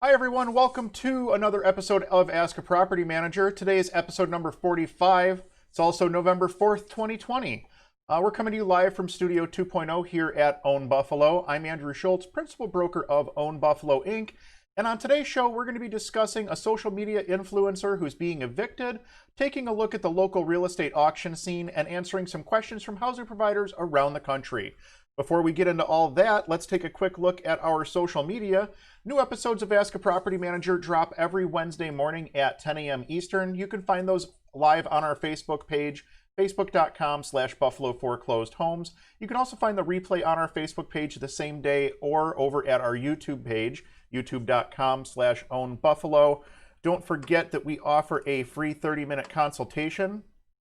Hi everyone, welcome to another episode of Ask a Property Manager. Today is episode number 45. It's also November 4th, 2020. We're coming to you live from Studio 2.0 here at Own Buffalo. I'm Andrew Schultz, principal broker of Own Buffalo Inc. And on today's show, we're going to be discussing a social media influencer who's being evicted, taking a look at the local real estate auction scene, and answering some questions from housing providers around the country. Before we get into all that, let's take a quick look at our social media. New episodes of Ask a Property Manager drop every Wednesday morning at 10 a.m. Eastern. You can find those live on our Facebook page, facebook.com/Buffalo Foreclosed Homes. You can also find the replay on our Facebook page the same day or over at our YouTube page, youtube.com/Own Buffalo. Don't forget that we offer a free 30-minute consultation.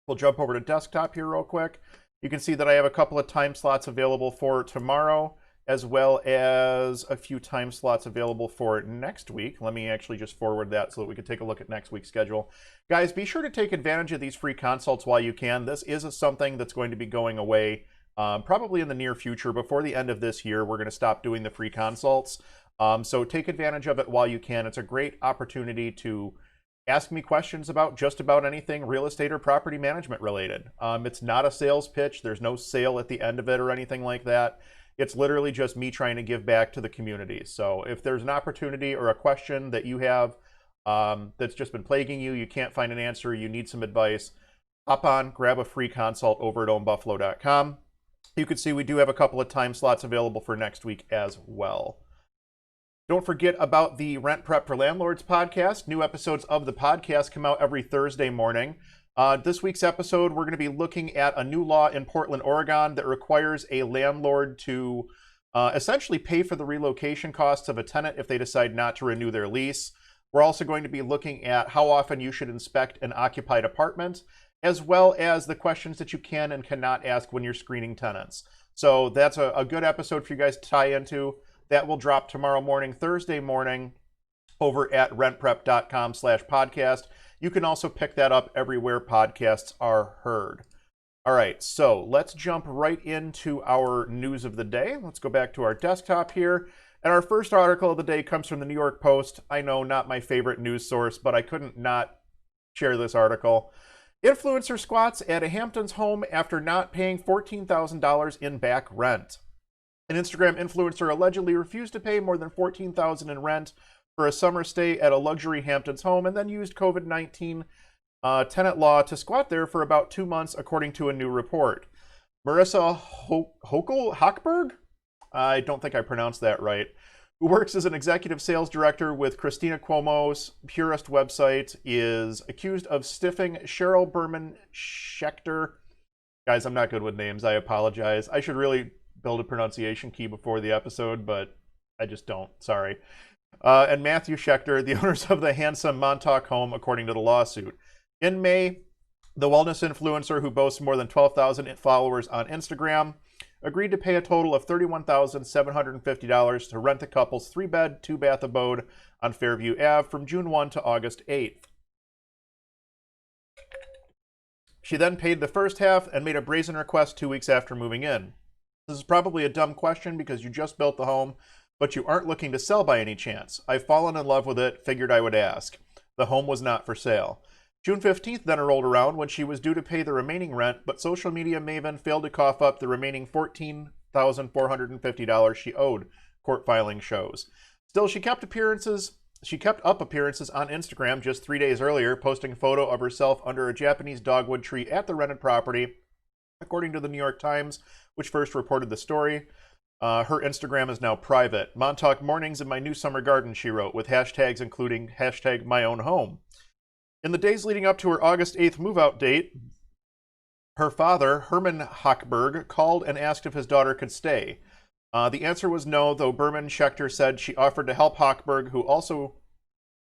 We'll jump over to desktop here real quick. You can see that I have a couple of time slots available for tomorrow, as well as a few time slots available for next week. Let me actually just forward that so that we can take a look at next week's schedule. Guys, be sure to take advantage of these free consults while you can. This is something that's going to be going away probably in the near future. Before the end of this year, we're going to stop doing the free consults. So take advantage of it while you can. It's a great opportunity to ask me questions about just about anything real estate or property management related. It's not a sales pitch. There's no sale at the end of it or anything like that. It's literally just me trying to give back to the community. So if there's an opportunity or a question that you have that's just been plaguing you, you can't find an answer, you need some advice, hop on, grab a free consult over at ownbuffalo.com. You can see we do have a couple of time slots available for next week as well. Don't forget about the Rent Prep for Landlords podcast. New episodes of the podcast come out every Thursday morning. This week's episode, we're going to be looking at a new law in Portland, Oregon that requires a landlord to essentially pay for the relocation costs of a tenant if they decide not to renew their lease. We're also going to be looking at how often you should inspect an occupied apartment, as well as the questions that you can and cannot ask when you're screening tenants. So that's a good episode for you guys to tie into. That will drop tomorrow morning, Thursday morning, over at rentprep.com/podcast. You can also pick that up everywhere podcasts are heard. All right, so let's jump right into our news of the day. Let's go back to our desktop here. And our first article of the day comes from the New York Post. I know, not my favorite news source, but I couldn't not share this article. Influencer squats at a Hamptons home after not paying $14,000 in back rent. An Instagram influencer allegedly refused to pay more than $14,000 in rent for a summer stay at a luxury Hamptons home and then used COVID-19 tenant law to squat there for about 2 months, according to a new report. Marissa Hochberg, I don't think I pronounced that right, who works as an executive sales director with Christina Cuomo's Purist website, is accused of stiffing Cheryl Berman Schechter. Guys, I'm not good with names. I apologize. I should really build a pronunciation key before the episode, but I just don't. Sorry. And Matthew Schechter, the owners of the handsome Montauk home, according to the lawsuit. In May, the wellness influencer, who boasts more than 12,000 followers on Instagram, agreed to pay a total of $31,750 to rent the couple's 3-bed, 2-bath abode on Fairview Ave from June 1 to August 8th. She then paid the first half and made a brazen request 2 weeks after moving in. This is probably a dumb question because you just built the home, but you aren't looking to sell by any chance. I've fallen in love with it, figured I would ask. The home was not for sale. June 15th then rolled around when she was due to pay the remaining rent, but social media maven failed to cough up the remaining $14,450 she owed, court filing shows. Still, she kept up appearances on Instagram just 3 days earlier, posting a photo of herself under a Japanese dogwood tree at the rented property, according to the New York Times, which first reported the story. Her Instagram is now private. Montauk mornings in my new summer garden, she wrote, with hashtags including hashtag my own home. In the days leading up to her August 8th move-out date, her father, Herman Hochberg, called and asked if his daughter could stay. The answer was no, though Berman Schechter said she offered to help Hochberg, who also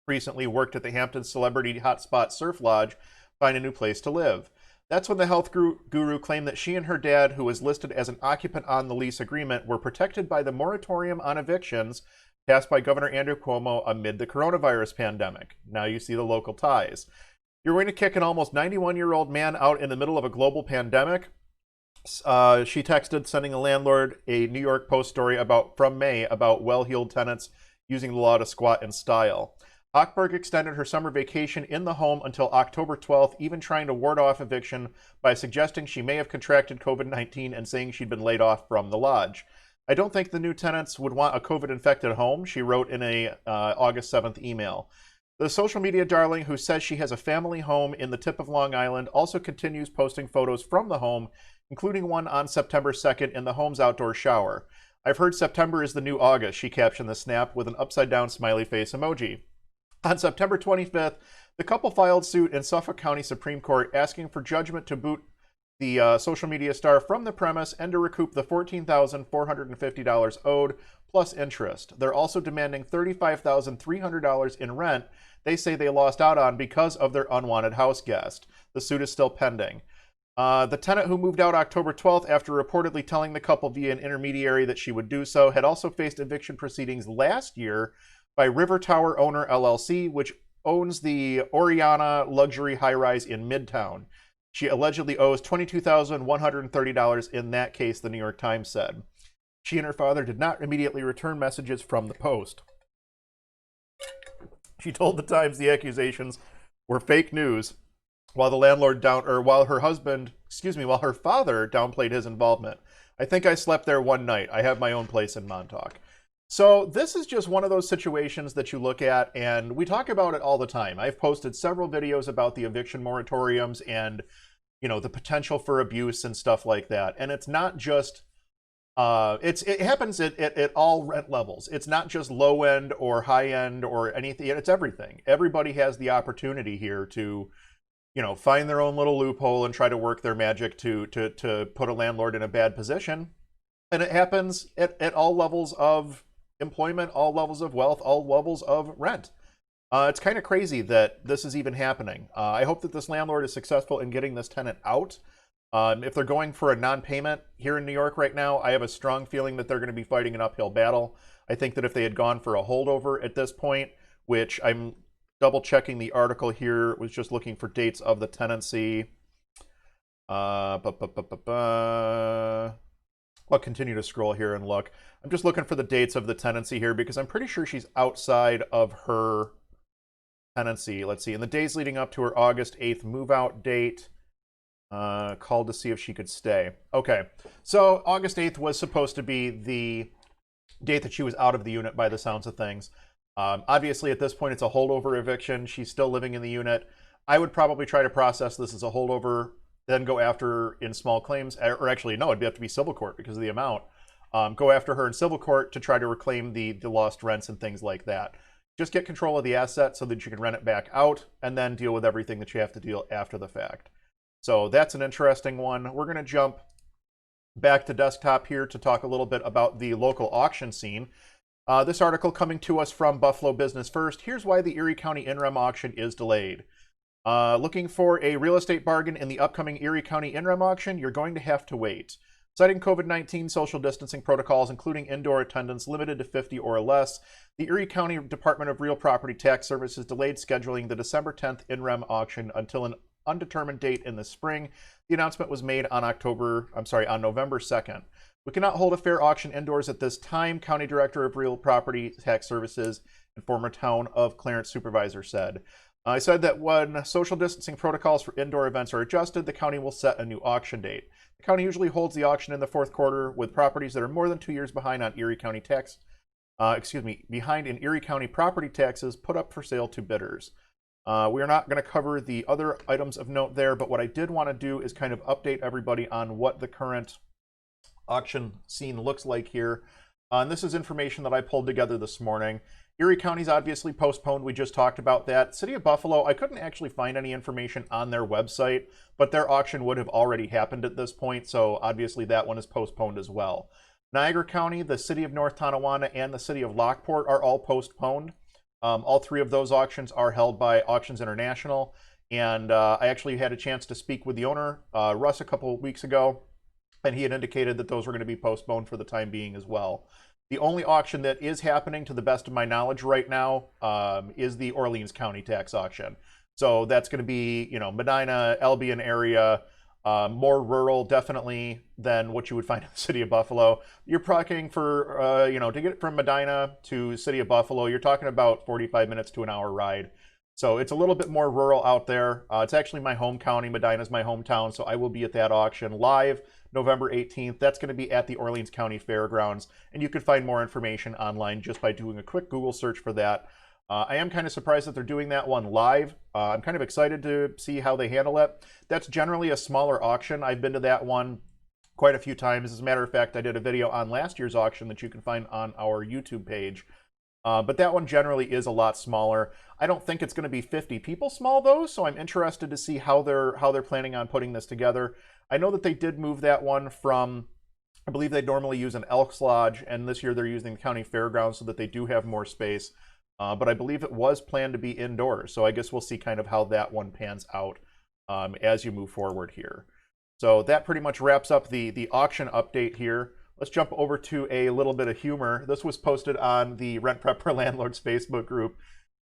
recently worked at the Hamptons celebrity hotspot Surf Lodge, find a new place to live. That's when the health guru claimed that she and her dad, who was listed as an occupant on the lease agreement, were protected by the moratorium on evictions passed by Governor Andrew Cuomo amid the coronavirus pandemic. Now you see the local ties. You're going to kick an almost 91-year-old man out in the middle of a global pandemic? She texted, sending a landlord a New York Post story from May about well-heeled tenants using the law to squat in style. Hochberg extended her summer vacation in the home until October 12th, even trying to ward off eviction by suggesting she may have contracted COVID-19 and saying she'd been laid off from the lodge. I don't think the new tenants would want a COVID-infected home, she wrote in a August 7th email. The social media darling, who says she has a family home in the tip of Long Island, also continues posting photos from the home, including one on September 2nd in the home's outdoor shower. I've heard September is the new August, she captioned the snap with an upside-down smiley face emoji. On September 25th, the couple filed suit in Suffolk County Supreme Court asking for judgment to boot the social media star from the premise and to recoup the $14,450 owed, plus interest. They're also demanding $35,300 in rent they say they lost out on because of their unwanted house guest. The suit is still pending. The tenant, who moved out October 12th after reportedly telling the couple via an intermediary that she would do so, had also faced eviction proceedings last year by River Tower Owner LLC, which owns the Oriana luxury high-rise in Midtown. She allegedly owes $22,130 in that case, the New York Times said. She and her father did not immediately return messages from the Post. She told the Times the accusations were fake news, while her father downplayed his involvement. I think I slept there one night. I have my own place in Montauk. So this is just one of those situations that you look at, and we talk about it all the time. I've posted several videos about the eviction moratoriums and, the potential for abuse and stuff like that. And it's not just, it happens at all rent levels. It's not just low end or high end or anything. It's everything. Everybody has the opportunity here to, find their own little loophole and try to work their magic to put a landlord in a bad position. And it happens at all levels of employment, all levels of wealth, all levels of rent. It's kind of crazy that this is even happening. I hope that this landlord is successful in getting this tenant out. If they're going for a non-payment here in New York right now, I have a strong feeling that they're going to be fighting an uphill battle. I think that if they had gone for a holdover at this point, which I'm double checking the article here, was just looking for dates of the tenancy. I'll continue to scroll here and look. I'm just looking for the dates of the tenancy here because I'm pretty sure she's outside of her tenancy. Let's see. In the days leading up to her August 8th move-out date, called to see if she could stay. Okay. So August 8th was supposed to be the date that she was out of the unit by the sounds of things. Obviously, at this point, it's a holdover eviction. She's still living in the unit. I would probably try to process this as a holdover, then go after her in small claims, or actually, no, it'd have to be civil court because of the amount. Go after her in civil court to try to reclaim the lost rents and things like that. Just get control of the asset so that you can rent it back out and then deal with everything that you have to deal after the fact. So that's an interesting one. We're going to jump back to desktop here to talk a little bit about the local auction scene. This article coming to us from Buffalo Business First. Here's why the Erie County in-rem auction is delayed. Looking for a real estate bargain in the upcoming Erie County in-rem auction? You're going to have to wait. Citing COVID-19 social distancing protocols, including indoor attendance limited to 50 or less, the Erie County Department of Real Property Tax Services delayed scheduling the December 10th in-rem auction until an undetermined date in the spring. The announcement was made on November 2nd. We cannot hold a fair auction indoors at this time, County Director of Real Property Tax Services and former Town of Clarence supervisor said. I said that when social distancing protocols for indoor events are adjusted, the county will set a new auction date. The county usually holds the auction in the fourth quarter with properties that are more than 2 years behind on Erie County behind in Erie County property taxes put up for sale to bidders. We are not going to cover the other items of note there, but what I did want to do is kind of update everybody on what the current auction scene looks like here. And this is information that I pulled together this morning. Erie County's obviously postponed. We just talked about that. City of Buffalo, I couldn't actually find any information on their website, but their auction would have already happened at this point, so obviously that one is postponed as well. Niagara County, the City of North Tonawanda, and the City of Lockport are all postponed. All three of those auctions are held by Auctions International, and I actually had a chance to speak with the owner, Russ, a couple of weeks ago, and he had indicated that those were going to be postponed for the time being as well. The only auction that is happening, to the best of my knowledge right now, is the Orleans County tax auction. So that's going to be, Medina, Albion area, More rural, definitely, than what you would find in the city of Buffalo. You're talking for, to get from Medina to city of Buffalo, you're talking about 45 minutes to an hour ride. So it's a little bit more rural out there. It's actually my home county. Medina's my hometown, so I will be at that auction live November 18th. That's going to be at the Orleans County Fairgrounds, and you can find more information online just by doing a quick Google search for that. I am kind of surprised that they're doing that one live. I'm kind of excited to see how they handle it. That's generally a smaller auction. I've been to that one quite a few times. As a matter of fact, I did a video on last year's auction that you can find on our YouTube page. But that one generally is a lot smaller. I don't think it's going to be 50 people small though, so I'm interested to see how they're planning on putting this together. I know that they did move that one from, I believe they normally use an Elks Lodge, and this year they're using the county fairgrounds so that they do have more space. But I believe it was planned to be indoors, so I guess we'll see kind of how that one pans out as you move forward here. So that pretty much wraps up the auction update here. Let's jump over to a little bit of humor. This was posted on the Rent Prepper Landlords Facebook group.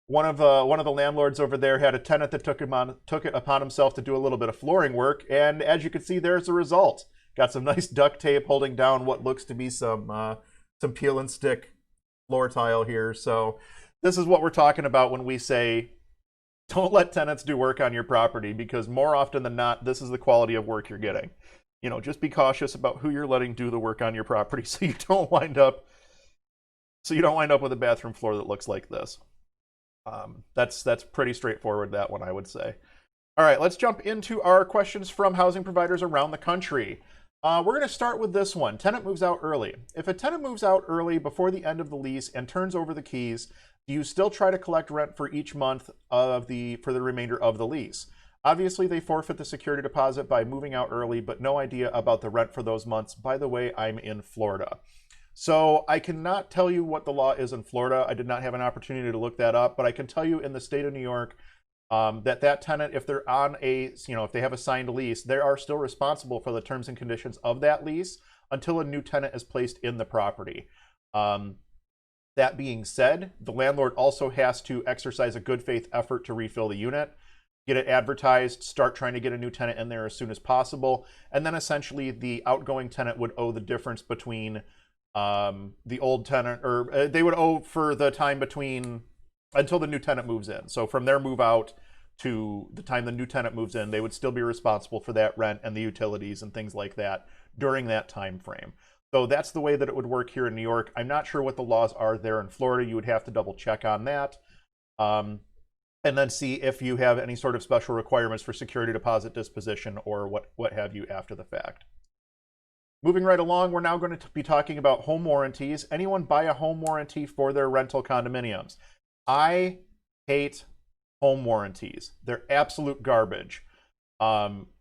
One of the landlords over there had a tenant that took it upon himself to do a little bit of flooring work, and as you can see, there's the result. Got some nice duct tape holding down what looks to be some peel and stick floor tile here. So this is what we're talking about when we say don't let tenants do work on your property, because more often than not, this is the quality of work you're getting. Just be cautious about who you're letting do the work on your property so you don't wind up with a bathroom floor that looks like this. That's pretty straightforward, that one, I would say. All right, let's jump into our questions from housing providers around the country. We're going to start with this one. Tenant moves out early. If a tenant moves out early before the end of the lease and turns over the keys, do you still try to collect rent for each month for the remainder of the lease? Obviously, they forfeit the security deposit by moving out early, but no idea about the rent for those months. By the way, I'm in Florida. So I cannot tell you what the law is in Florida. I did not have an opportunity to look that up, but I can tell you in the state of New York that tenant, if they're on if they have a signed lease, they are still responsible for the terms and conditions of that lease until a new tenant is placed in the property. That being said, the landlord also has to exercise a good faith effort to refill the unit, get it advertised, start trying to get a new tenant in there as soon as possible, and then essentially the outgoing tenant would owe the difference between the old tenant, or they would owe for the time between until the new tenant moves in. So from their move out to the time the new tenant moves in, they would still be responsible for that rent and the utilities and things like that during that time frame. So that's the way that it would work here in New York. I'm not sure what the laws are there in Florida. You would have to double check on that. And then see if you have any sort of special requirements for security deposit disposition or what have you after the fact. Moving right along, we're now going to be talking about home warranties. Anyone buy a home warranty for their rental condominiums? I hate home warranties. They're absolute garbage.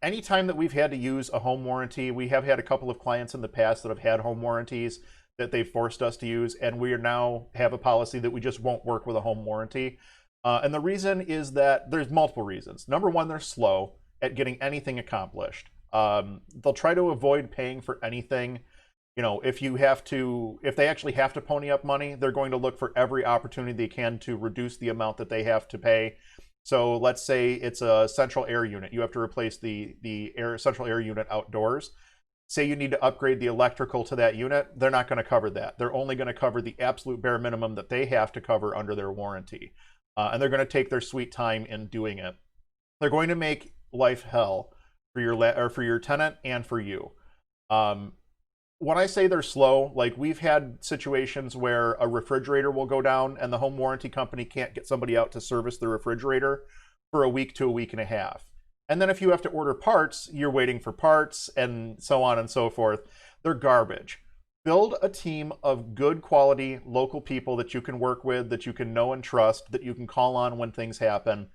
Anytime that we've had to use a home warranty, we have had a couple of clients in the past that have had home warranties that they've forced us to use, and we now have a policy that we just won't work with a home warranty. And the reason is that there's multiple reasons. Number one, they're slow at getting anything accomplished. They'll try to avoid paying for anything. If they actually have to pony up money, they're going to look for every opportunity they can to reduce the amount that they have to pay. So let's say it's a central air unit. You have to replace the central air unit outdoors. Say you need to upgrade the electrical to that unit, they're not going to cover that. They're only going to cover the absolute bare minimum that they have to cover under their warranty. And they're going to take their sweet time in doing it. They're going to make life hell for your tenant and for you. When I say they're slow, like we've had situations where a refrigerator will go down and the home warranty company can't get somebody out to service the refrigerator for a week to a week and a half. And then if you have to order parts, you're waiting for parts and so on and so forth. They're garbage. Build a team of good quality local people that you can work with, that you can know and trust, that you can call on when things happen,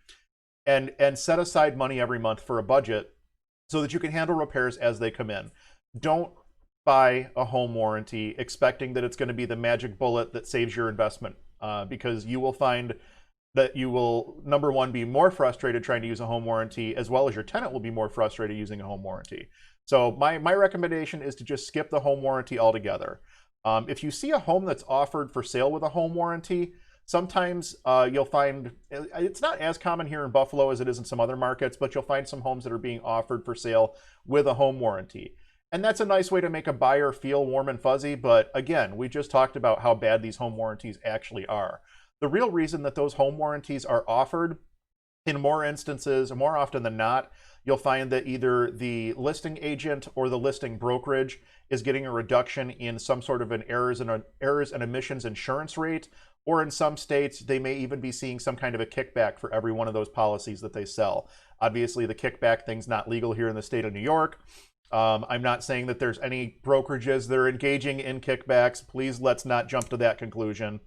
and set aside money every month for a budget so that you can handle repairs as they come in. Don't buy a home warranty expecting that it's going to be the magic bullet that saves your investment, because you will find that you will, number one, be more frustrated trying to use a home warranty, as well as your tenant will be more frustrated using a home warranty. So my recommendation is to just skip the home warranty altogether. If you see a home that's offered for sale with a home warranty, Sometimes you'll find, it's not as common here in Buffalo as it is in some other markets, but you'll find some homes that are being offered for sale with a home warranty. And that's a nice way to make a buyer feel warm and fuzzy, but again, we just talked about how bad these home warranties actually are. The real reason that those home warranties are offered, in more instances, more often than not, you'll find that either the listing agent or the listing brokerage is getting a reduction in some sort of an errors and omissions insurance rate, or in some states, they may even be seeing some kind of a kickback for every one of those policies that they sell. Obviously, the kickback thing's not legal here in the state of New York. I'm not saying that there's any brokerages that are engaging in kickbacks. Please, let's not jump to that conclusion.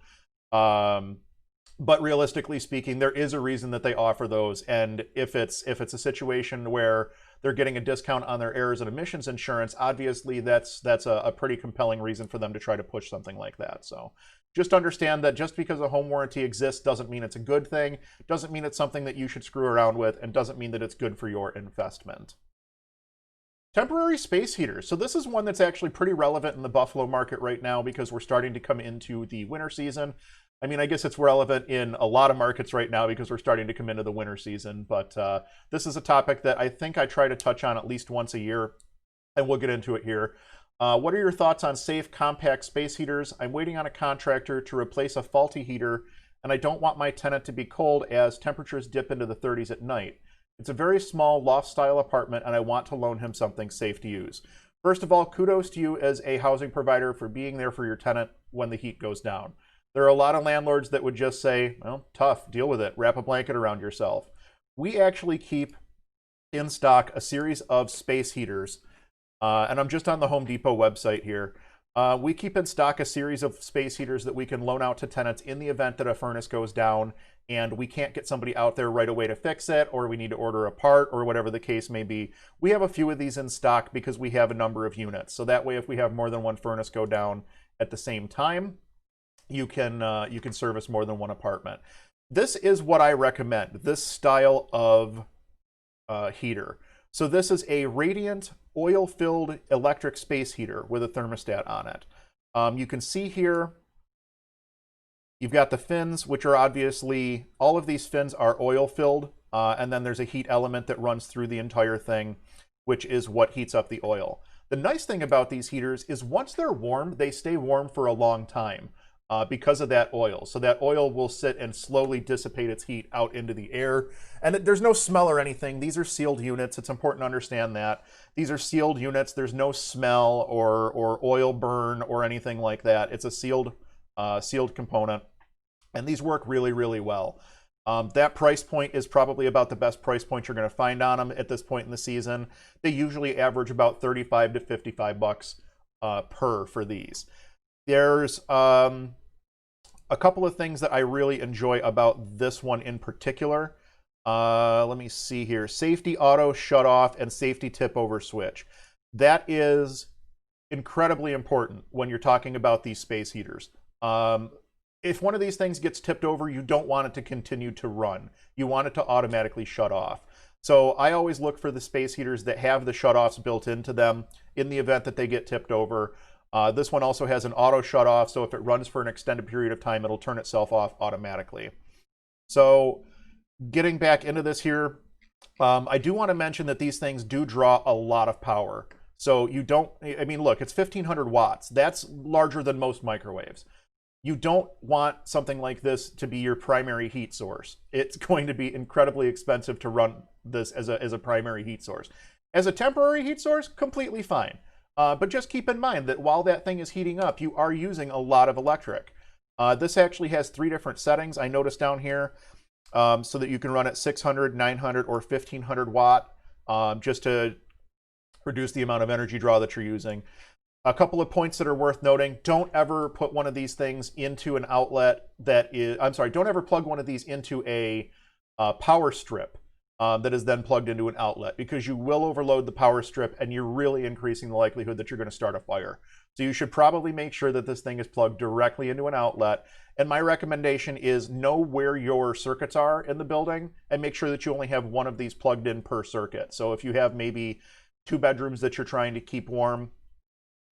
But realistically speaking, there is a reason that they offer those. And if it's a situation where they're getting a discount on their errors and omissions insurance, obviously that's a pretty compelling reason for them to try to push something like that. So just understand that just because a home warranty exists doesn't mean it's a good thing, doesn't mean it's something that you should screw around with, and doesn't mean that it's good for your investment. Temporary space heaters. So this is one that's actually pretty relevant in the Buffalo market right now because we're starting to come into the winter season. I mean, I guess it's relevant in a lot of markets right now because we're starting to come into the winter season, but this is a topic that I think I try to touch on at least once a year, and we'll get into it here. What are your thoughts on safe, compact space heaters? I'm waiting on a contractor to replace a faulty heater, and I don't want my tenant to be cold as temperatures dip into the 30s at night. It's a very small loft-style apartment, and I want to loan him something safe to use. First of all, kudos to you as a housing provider for being there for your tenant when the heat goes down. There are a lot of landlords that would just say, well, tough, deal with it, wrap a blanket around yourself. We actually keep in stock a series of space heaters, and I'm just on the Home Depot website here. We keep in stock a series of space heaters that we can loan out to tenants in the event that a furnace goes down and we can't get somebody out there right away to fix it, or we need to order a part, or whatever the case may be. We have a few of these in stock because we have a number of units. So that way, if we have more than one furnace go down at the same time, you can service more than one apartment. This is what I recommend, this style of heater. So this is a radiant oil-filled electric space heater with a thermostat on it. You can see here, you've got the fins, which are obviously, all of these fins are oil-filled, and then there's a heat element that runs through the entire thing, which is what heats up the oil. The nice thing about these heaters is once they're warm, they stay warm for a long time. Because of that oil. So that oil will sit and slowly dissipate its heat out into the air. And there's no smell or anything. These are sealed units. It's important to understand that. These are sealed units. There's no smell or oil burn or anything like that. It's a sealed component. And these work really, really well. That price point is probably about the best price point you're going to find on them at this point in the season. They usually average about 35 to 55 bucks per for these. There's a couple of things that I really enjoy about this one in particular. Let me see here. Safety auto shut off and safety tip over switch. That is incredibly important when you're talking about these space heaters. If one of these things gets tipped over, you don't want it to continue to run. You want it to automatically shut off. So I always look for the space heaters that have the shut-offs built into them in the event that they get tipped over. This one also has an auto shut off, so if it runs for an extended period of time, it'll turn itself off automatically. So getting back into this here, I do want to mention that these things do draw a lot of power. So you don't, I mean, look, it's 1500 watts. That's larger than most microwaves. You don't want something like this to be your primary heat source. It's going to be incredibly expensive to run this as a primary heat source. As a temporary heat source, completely fine. But just keep in mind that while that thing is heating up, you are using a lot of electric. This actually has 3 different settings I noticed down here, so that you can run at 600, 900, or 1500 watt, just to reduce the amount of energy draw that you're using. A couple of points that are worth noting: don't ever put one of these things into an outlet that is, don't ever plug one of these into a power strip that is then plugged into an outlet, because you will overload the power strip and you're really increasing the likelihood that you're going to start a fire. So you should probably make sure that this thing is plugged directly into an outlet. And my recommendation is know where your circuits are in the building and make sure that you only have one of these plugged in per circuit. So if you have maybe 2 bedrooms that you're trying to keep warm,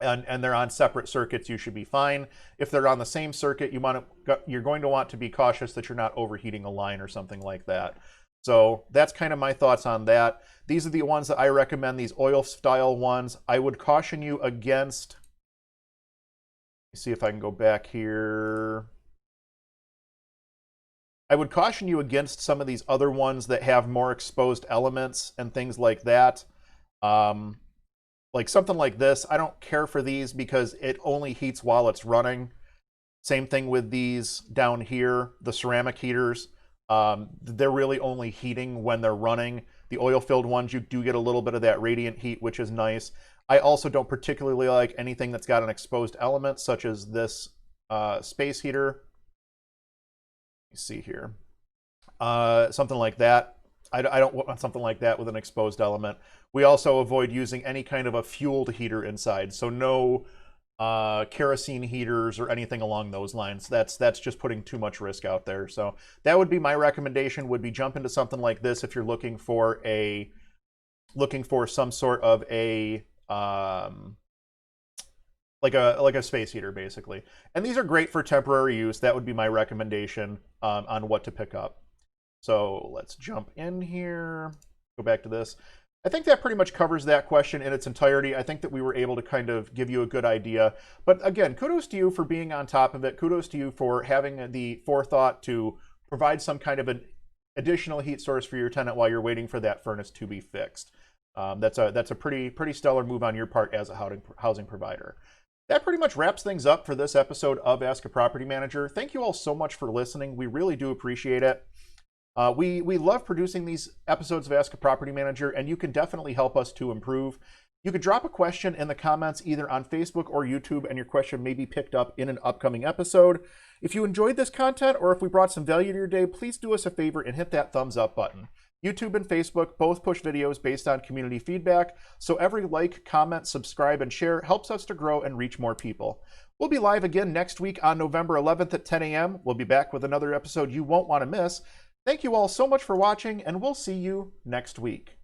and they're on separate circuits, you should be fine. If they're on the same circuit, you're going to want to be cautious that you're not overheating a line or something like that. So that's kind of my thoughts on that. These are the ones that I recommend, these oil style ones. I would caution you against, let me see if I can go back here. I would caution you against some of these other ones that have more exposed elements and things like that. Like something like this, I don't care for these because it only heats while it's running. Same thing with these down here, the ceramic heaters. They're really only heating when they're running. The oil-filled ones, you do get a little bit of that radiant heat, which is nice. I also don't particularly like anything that's got an exposed element, such as this space heater. Let me see here. Something like that. I don't want something like that with an exposed element. We also avoid using any kind of a fueled heater inside, so no kerosene heaters or anything along those lines. That's just putting too much risk out there. So that would be my recommendation, would be jump into something like this if you're looking for some sort of a like a space heater, basically. And these are great for temporary use. That would be my recommendation on what to pick up. So let's jump in here, go back to this. I think that pretty much covers that question in its entirety. I think that we were able to kind of give you a good idea. But again, kudos to you for being on top of it. Kudos to you for having the forethought to provide some kind of an additional heat source for your tenant while you're waiting for that furnace to be fixed. That's a pretty stellar move on your part as a housing provider. That pretty much wraps things up for this episode of Ask a Property Manager. Thank you all so much for listening. We really do appreciate it. We love producing these episodes of Ask a Property Manager, and you can definitely help us to improve. You could drop a question in the comments either on Facebook or YouTube, and your question may be picked up in an upcoming episode. If you enjoyed this content, or if we brought some value to your day, please do us a favor and hit that thumbs up button. YouTube and Facebook both push videos based on community feedback, so every like, comment, subscribe, and share helps us to grow and reach more people. We'll be live again next week on November 11th at 10 a.m. We'll be back with another episode you won't want to miss. Thank you all so much for watching, and we'll see you next week.